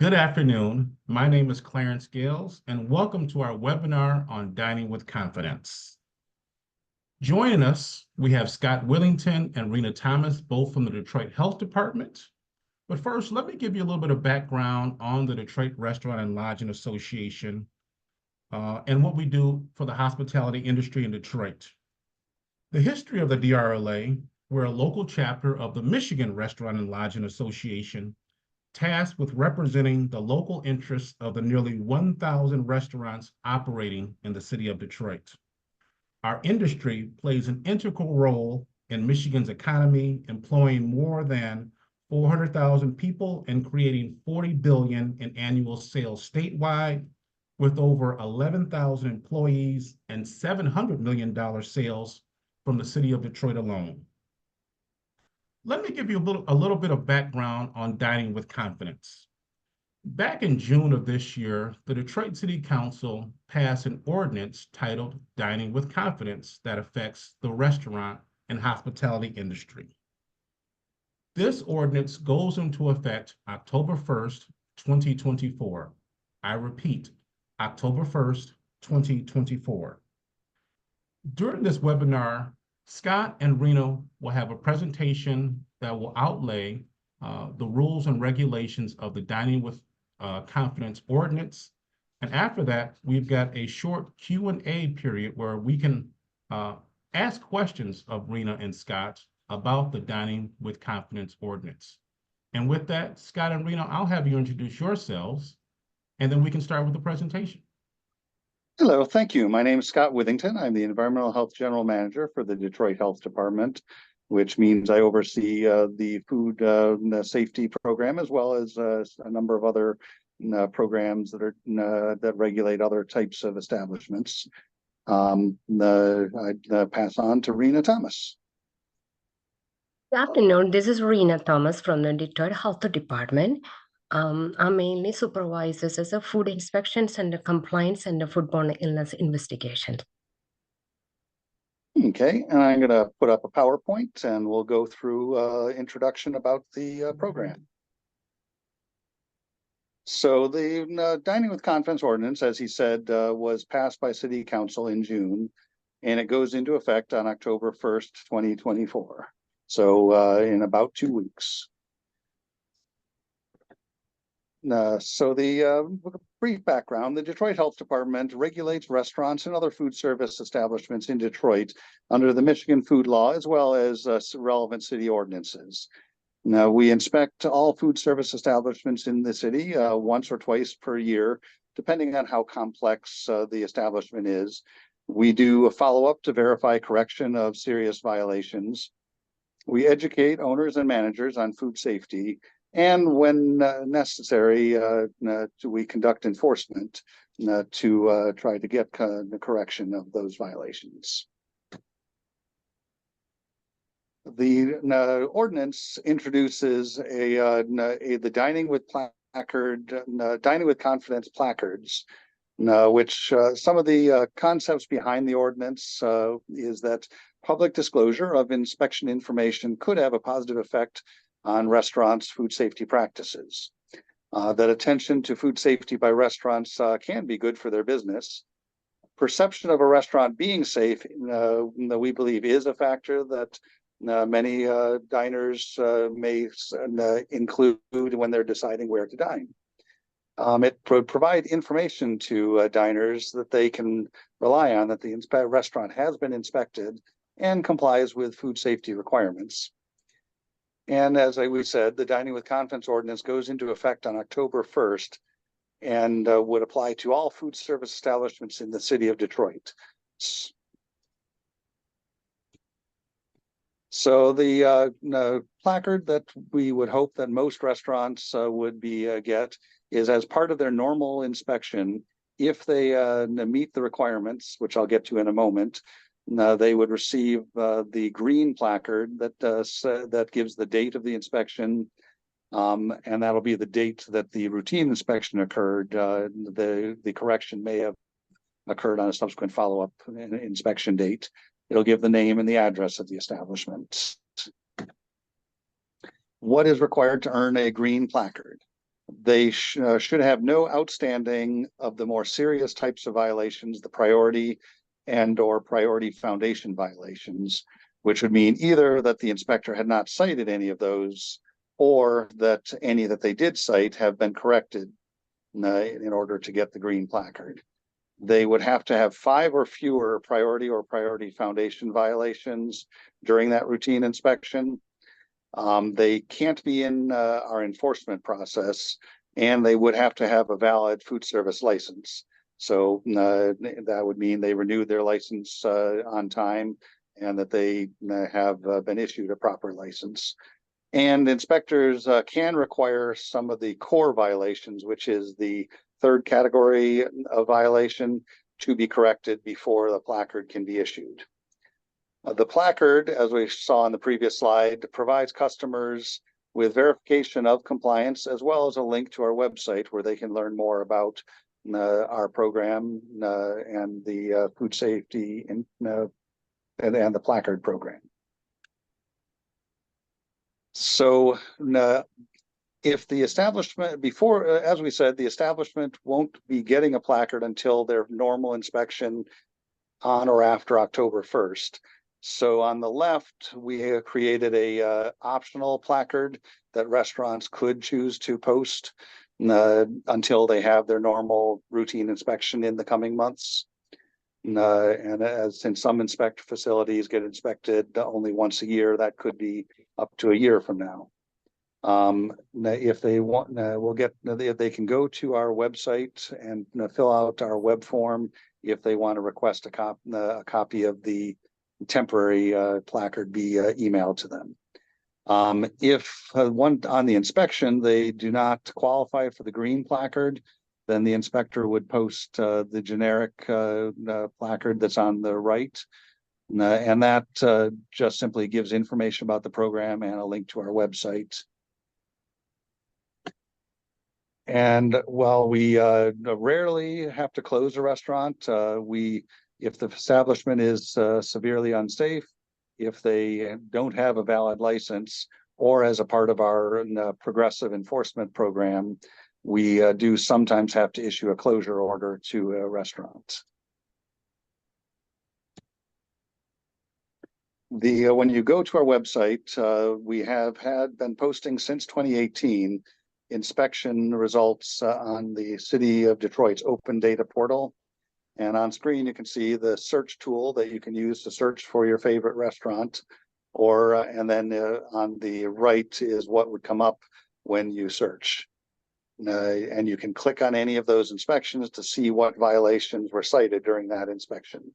Good afternoon. My name is Clarence Gales, and welcome to our webinar on Dining with Confidence. Joining us, we have Scott Willington and Rena Thomas, both from the Detroit Health Department. But first, let me give you a little bit of background on the Detroit Restaurant and Lodging Association and what we do for the hospitality industry in Detroit. The history of the DRLA, we're a local chapter of the Michigan Restaurant and Lodging Association, tasked with representing the local interests of the nearly 1,000 restaurants operating in the city of Detroit. Our industry plays an integral role in Michigan's economy, employing more than 400,000 people and creating $40 billion in annual sales statewide, with over 11,000 employees and $700 million sales from the city of Detroit alone. Let me give you a little bit of background on Dining with Confidence. Back in June of this year, the Detroit City Council passed an ordinance titled Dining with Confidence that affects the restaurant and hospitality industry. This ordinance goes into effect October 1st, 2024. I repeat, October 1st, 2024. During this webinar, Scott and Rena will have a presentation that will outlay the rules and regulations of the Dining with Confidence Ordinance. And after that, we've got a short Q&A period where we can ask questions of Rena and Scott about the Dining with Confidence Ordinance. And with that, Scott and Rena, I'll have you introduce yourselves, and then we can start with the presentation. Hello, thank you. My name is Scott Withington. I'm the Environmental Health General Manager for the Detroit Health Department, which means I oversee the food safety program, as well as a number of other programs that are that regulate other types of establishments. I'd pass on to Rena Thomas. Good afternoon. This is Rena Thomas from the Detroit Health Department. I mainly supervises as a food inspections and the compliance and the foodborne illness investigation. Okay, and I'm going to put up a PowerPoint and we'll go through introduction about the program. So the Dining with Confidence Ordinance, as he said, was passed by City Council in June, and it goes into effect on October 1st, 2024. So in about 2 weeks. So the brief background, the Detroit Health Department regulates restaurants and other food service establishments in Detroit under the Michigan food law, as well as relevant city ordinances. Now, we inspect all food service establishments in the city once or twice per year, depending on how complex the establishment is. We do a follow-up to verify correction of serious violations. We educate owners and managers on food safety, and when necessary, we conduct enforcement to try to get the correction of those violations. The ordinance introduces the Dining with Confidence placards, which some of the concepts behind the ordinance is that public disclosure of inspection information could have a positive effect on restaurants' food safety practices. That attention to food safety by restaurants can be good for their business. Perception of a restaurant being safe, we believe, is a factor that many diners may include when they're deciding where to dine. It would provide information to diners that they can rely on, that the restaurant has been inspected and complies with food safety requirements. And as we said, the Dining with Confidence Ordinance goes into effect on October 1st and would apply to all food service establishments in the city of Detroit. So the placard that we would hope that most restaurants would get is, as part of their normal inspection, if they meet the requirements, which I'll get to in a moment, they would receive the green placard that gives the date of the inspection, and that'll be the date that the routine inspection occurred. The correction may have occurred on a subsequent follow-up inspection date. It'll give the name and the address of the establishment. What is required to earn a green placard? They should have no outstanding of the more serious types of violations, the priority and or priority foundation violations, which would mean either that the inspector had not cited any of those, or that any that they did cite have been corrected in order to get the green placard. They would have to have 5 or fewer priority or priority foundation violations during that routine inspection. They can't be in our enforcement process, and they would have to have a valid food service license. So that would mean they renewed their license on time, and that they have been issued a proper license. And inspectors can require some of the core violations, which is the third category of violation, to be corrected before the placard can be issued. The placard, as we saw on the previous slide, provides customers with verification of compliance, as well as a link to our website where they can learn more about our program and the food safety and the placard program. So if the establishment, before, as we said, the establishment won't be getting a placard until their normal inspection on or after October 1st. So on the left, we have created a optional placard that restaurants could choose to post until they have their normal routine inspection in the coming months. And as in some facilities get inspected only once a year, that could be up to a year from now. If they want, they can go to our website and fill out our web form if they want to request a copy of the temporary placard be emailed to them. If on the inspection they do not qualify for the green placard, then the inspector would post the generic placard that's on the right. And that just simply gives information about the program and a link to our website. And while we rarely have to close a restaurant, if the establishment is severely unsafe, if they don't have a valid license, or as a part of our progressive enforcement program, we do sometimes have to issue a closure order to a restaurant. When you go to our website, we have been posting since 2018 inspection results on the City of Detroit's open data portal. And on screen, you can see the search tool that you can use to search for your favorite restaurant. And then on the right is what would come up when you search. And you can click on any of those inspections to see what violations were cited during that inspection.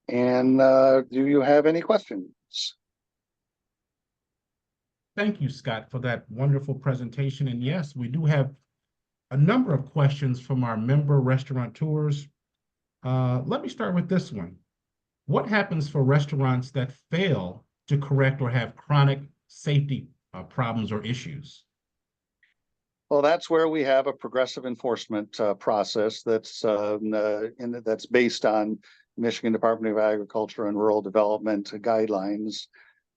And do you have any questions? Thank you, Scott, for that wonderful presentation. And yes, we do have a number of questions from our member restaurateurs. Let me start with this one. What happens for restaurants that fail to correct or have chronic safety problems or issues? Well, that's where we have a progressive enforcement process that's based on Michigan Department of Agriculture and Rural Development guidelines.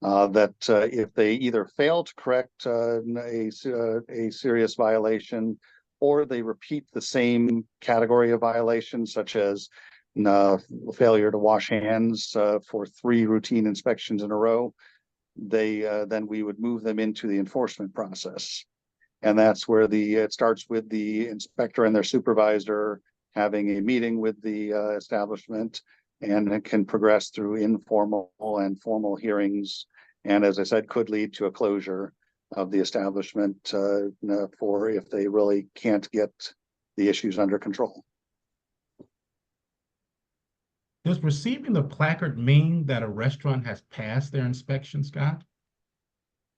That if they either fail to correct a serious violation, or they repeat the same category of violations, such as failure to wash hands for 3 routine inspections in a row, then we would move them into the enforcement process. And that's where it starts with the inspector and their supervisor having a meeting with the establishment, and it can progress through informal and formal hearings. And as I said, could lead to a closure of the establishment for if they really can't get the issues under control. Does receiving the placard mean that a restaurant has passed their inspection, Scott?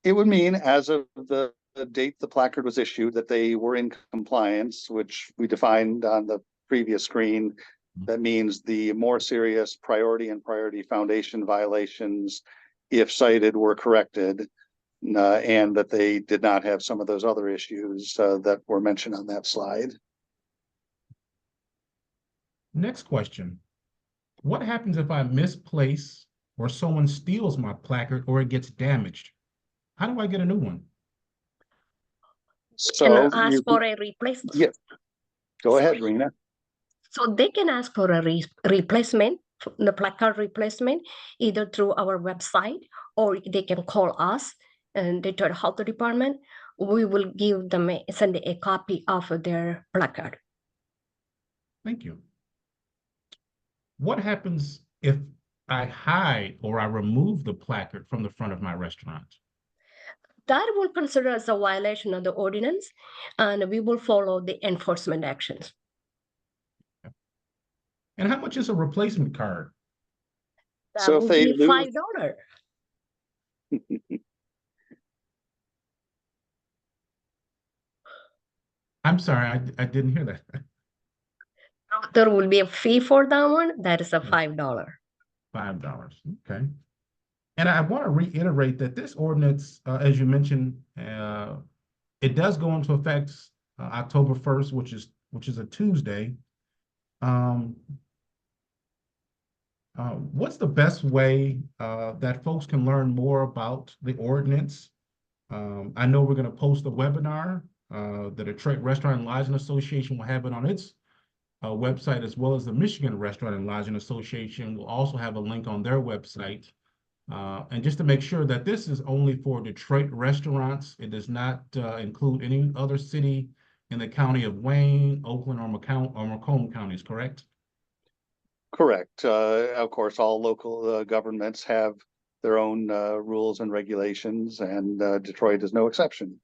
It would mean, as of the date the placard was issued, that they were in compliance, which we defined on the previous screen. That means the more serious priority and priority foundation violations, if cited, were corrected, and that they did not have some of those other issues that were mentioned on that slide. Next question. What happens if I misplace or someone steals my placard or it gets damaged, how do I get a new one? So Can ask you, for a replacement. yes, go ahead, Rena. So they can ask for a replacement, the placard replacement, either through our website or they can call us and the Detroit Health Department. We will give them send a copy of their placard. Thank you. What happens if I hide or I remove the placard from the front of my restaurant? That will consider as a violation of the ordinance, and we will follow the enforcement actions. And how much is a replacement card? That So if will they be lose, $5. I'm sorry, I didn't hear that. There will be a fee for that one. That is a Yes. $5. $5. Okay. And I want to reiterate that this ordinance, as you mentioned, it does go into effect October 1st, which is a Tuesday. What's the best way that folks can learn more about the ordinance? I know we're going to post a webinar. The Detroit Restaurant and Lodging Association will have it on its website, as well as the Michigan Restaurant and Lodging Association will also have a link on their website. And just to make sure that this is only for Detroit restaurants, it does not include any other city in the county of Wayne, Oakland, or Macomb counties, correct? correct. Of course, all local governments have their own rules and regulations, and Detroit is no exception.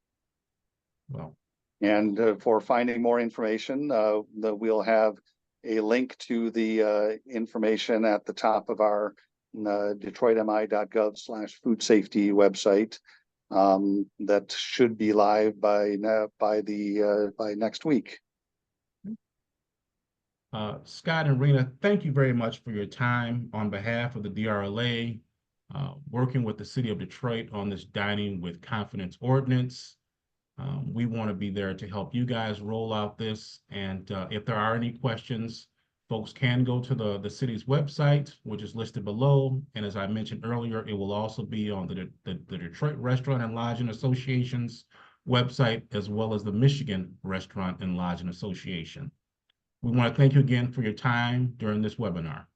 Well, And for finding more information, we'll have a link to the information at the top of our detroitmi.gov/food safety website that should be live by next week. Scott and Rena, thank you very much for your time on behalf of the DRLA, working with the city of Detroit on this Dining with Confidence ordinance. We want to be there to help you guys roll out this. And if there are any questions, folks can go to the city's website, which is listed below. And as I mentioned earlier, it will also be on the Detroit Restaurant and Lodging Association's website, as well as the Michigan Restaurant and Lodging Association. We want to thank you again for your time during this webinar.